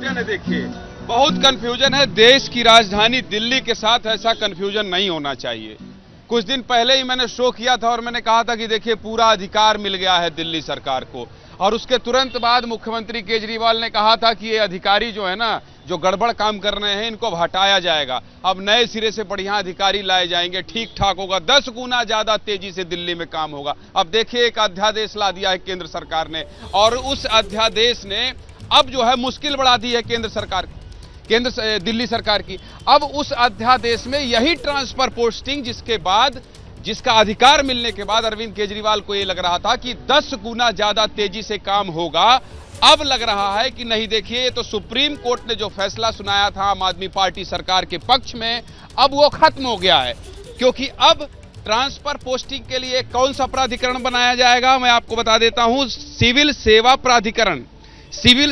Confusion है। देखिए, बहुत कंफ्यूजन है। देश की राजधानी दिल्ली के साथ ऐसा कंफ्यूजन नहीं होना चाहिए। कुछ दिन पहले ही मैंने शो किया था और मैंने कहा था कि देखिए पूरा अधिकार मिल गया है दिल्ली सरकार को, और उसके तुरंत बाद मुख्यमंत्री केजरीवाल ने कहा था कि ये अधिकारी जो है ना, जो गड़बड़ काम कर रहे हैं, इनको हटाया जाएगा। अब नए सिरे से बढ़िया अधिकारी लाए जाएंगे, ठीक ठाक होगा, 10 गुना ज्यादा तेजी से दिल्ली में काम होगा। अब देखिए, एक अध्यादेश ला दिया है केंद्र सरकार ने, और उस अध्यादेश ने अब जो है मुश्किल बढ़ा दी है दिल्ली सरकार की। अब उस अध्यादेश में यही ट्रांसफर पोस्टिंग जिसका अधिकार मिलने के बाद अरविंद केजरीवाल को यह लग रहा था कि 10 गुना ज्यादा तेजी से काम होगा, अब लग रहा है कि नहीं। देखिए, ये तो सुप्रीम कोर्ट ने जो फैसला सुनाया था आम आदमी पार्टी सरकार के पक्ष में, अब वो खत्म हो गया है। क्योंकि अब ट्रांसफर पोस्टिंग के लिए कौन सा प्राधिकरण बनाया जाएगा, मैं आपको बता देता हूं। सिविल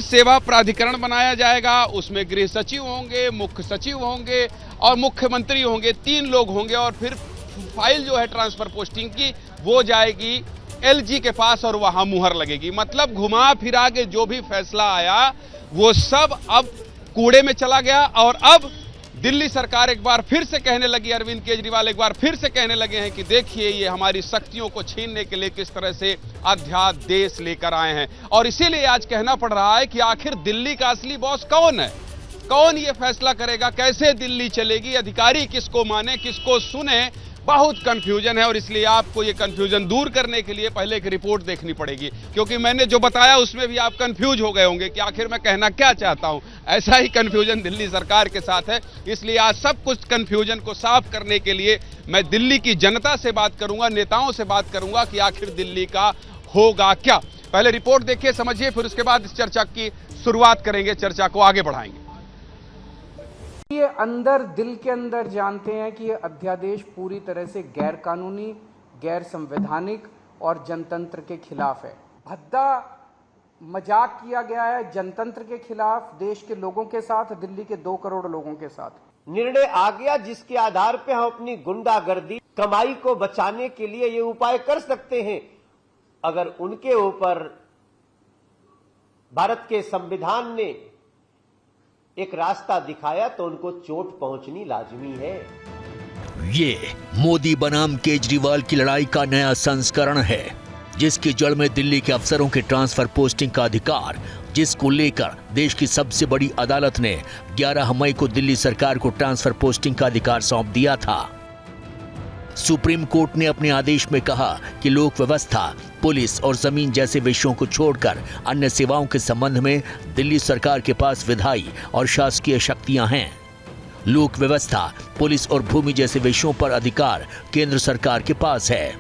सेवा प्राधिकरण बनाया जाएगा। उसमें गृह सचिव होंगे, मुख्य सचिव होंगे और मुख्यमंत्री होंगे, 3 लोग होंगे। और फिर फाइल जो है ट्रांसफर पोस्टिंग की, वो जाएगी एलजी के पास और वहां मुहर लगेगी। मतलब घुमा फिरा के जो भी फैसला आया वो सब अब कूड़े में चला गया। और अब दिल्ली सरकार एक बार फिर से कहने लगी, अरविंद केजरीवाल एक बार फिर से कहने लगे हैं कि देखिए ये हमारी शक्तियों को छीनने के लिए किस तरह से अध्यादेश लेकर आए हैं। और इसीलिए आज कहना पड़ रहा है कि आखिर दिल्ली का असली बॉस कौन है, कौन ये फैसला करेगा, कैसे दिल्ली चलेगी, अधिकारी किसको माने, किसको सुने। बहुत कंफ्यूजन है। और इसलिए आपको ये कंफ्यूजन दूर करने के लिए पहले एक रिपोर्ट देखनी पड़ेगी, क्योंकि मैंने जो बताया उसमें भी आप कंफ्यूज हो गए होंगे कि आखिर मैं कहना क्या चाहता हूं। ऐसा ही कंफ्यूजन दिल्ली सरकार के साथ है। इसलिए आज सब कुछ कंफ्यूजन को साफ करने के लिए मैं दिल्ली की जनता से बात करूंगा, नेताओं से बात करूंगा कि आखिर दिल्ली का होगा क्या। पहले रिपोर्ट देखिए, समझिए, फिर उसके बाद इस चर्चा की शुरुआत करेंगे, चर्चा को आगे बढ़ाएंगे। ये अंदर दिल के अंदर जानते हैं कि ये अध्यादेश पूरी तरह से गैर कानूनी, गैर संवैधानिक और जनतंत्र के खिलाफ है। भद्दा मजाक किया गया है जनतंत्र के खिलाफ, देश के लोगों के साथ, दिल्ली के 2 करोड़ लोगों के साथ। निर्णय आ गया जिसके आधार पे हम अपनी गुंडागर्दी कमाई को बचाने के लिए ये उपाय कर सकते हैं। अगर उनके ऊपर भारत के संविधान ने एक रास्ता दिखाया तो उनको चोट पहुंचनी लाजमी है। ये मोदी बनाम केजरीवाल की लड़ाई का नया संस्करण है, जिसकी जड़ में दिल्ली के अफसरों के ट्रांसफर पोस्टिंग का अधिकार, जिसको लेकर देश की सबसे बड़ी अदालत ने 11 मई को दिल्ली सरकार को ट्रांसफर पोस्टिंग का अधिकार सौंप दिया था। सुप्रीम कोर्ट ने अपने आदेश में कहा कि लोक व्यवस्था, पुलिस और जमीन जैसे विषयों को छोड़कर अन्य सेवाओं के संबंध में दिल्ली सरकार के पास विधायी और शासकीय शक्तियां हैं। लोक व्यवस्था, पुलिस और भूमि जैसे विषयों पर अधिकार केंद्र सरकार के पास है।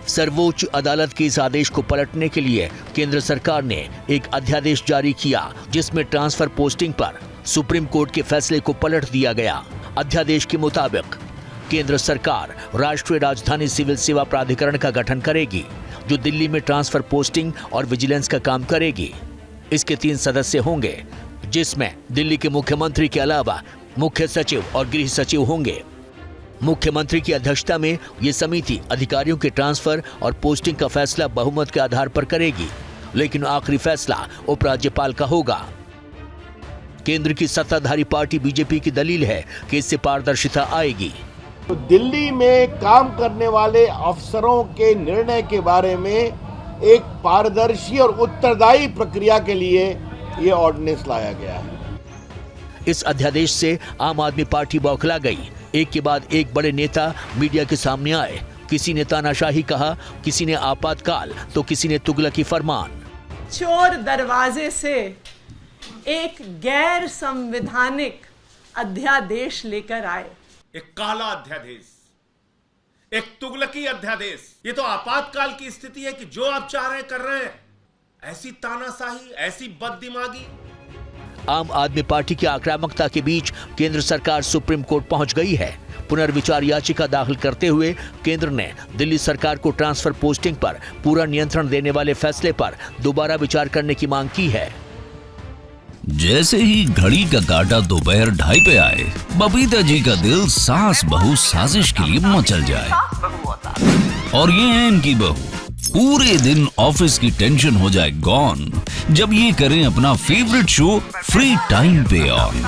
सर्वोच्च अदालत के इस आदेश को पलटने के लिए केंद्र सरकार ने एक अध्यादेश जारी किया, जिसमें ट्रांसफर पोस्टिंग पर सुप्रीम कोर्ट के फैसले को पलट दिया गया। अध्यादेश के मुताबिक केंद्र सरकार राष्ट्रीय राजधानी सिविल सेवा प्राधिकरण का गठन करेगी, जो दिल्ली में ट्रांसफर पोस्टिंग और विजिलेंस का काम करेगी। इसके 3 सदस्य होंगे, जिसमें दिल्ली के मुख्यमंत्री के अलावा मुख्य सचिव और गृह सचिव होंगे। मुख्यमंत्री की अध्यक्षता में ये समिति अधिकारियों के ट्रांसफर और पोस्टिंग का फैसला बहुमत के आधार पर करेगी, लेकिन आखिरी फैसला उपराज्यपाल का होगा। केंद्र की सत्ताधारी पार्टी बीजेपी की दलील है कि इससे पारदर्शिता आएगी। तो दिल्ली में काम करने वाले अफसरों के निर्णय के बारे में एक पारदर्शी और उत्तरदायी प्रक्रिया के लिए ये ऑर्डिनेंस लाया गया है। इस अध्यादेश से आम आदमी पार्टी बौखला गई। एक के बाद एक बड़े नेता मीडिया के सामने आए। किसी ने तानाशाही कहा, किसी ने आपातकाल, तो किसी ने तुगलकी फरमान। चोर दरवाजे से एक गैर संवैधानिक अध्यादेश लेकर आए। एक काला अध्यादेश, एक तुगलकी अध्यादेश। ये तो आपातकाल की स्थिति है कि जो आप चाह रहे हैं कर रहे हैं। ऐसी तानाशाही, ऐसी बददिमागी। आम आदमी पार्टी की आक्रामकता के बीच केंद्र सरकार सुप्रीम कोर्ट पहुंच गई है। पुनर्विचार याचिका दाखिल करते हुए केंद्र ने दिल्ली सरकार को ट्रांसफर पोस्टिंग पर पूरा नियंत्रण देने वाले फैसले पर दोबारा विचार करने की मांग की है। जैसे ही घड़ी का काटा दोपहर 2:30 पे आए, बबीता जी का दिल सास बहू साजिश के लिए मचल जाए। और ये है इनकी बहू, पूरे दिन ऑफिस की टेंशन हो जाए गॉन, जब ये करें अपना फेवरेट शो फ्री टाइम पे ऑन।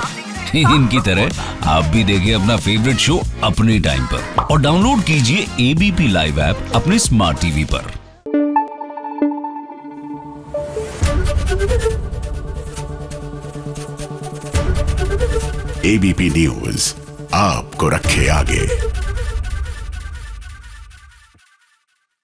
इनकी तरह आप भी देखें अपना फेवरेट शो अपने टाइम पर और डाउनलोड कीजिए एबीपी लाइव ऐप अपने स्मार्ट टीवी पर। एबीपी न्यूज आपको रखे आगे।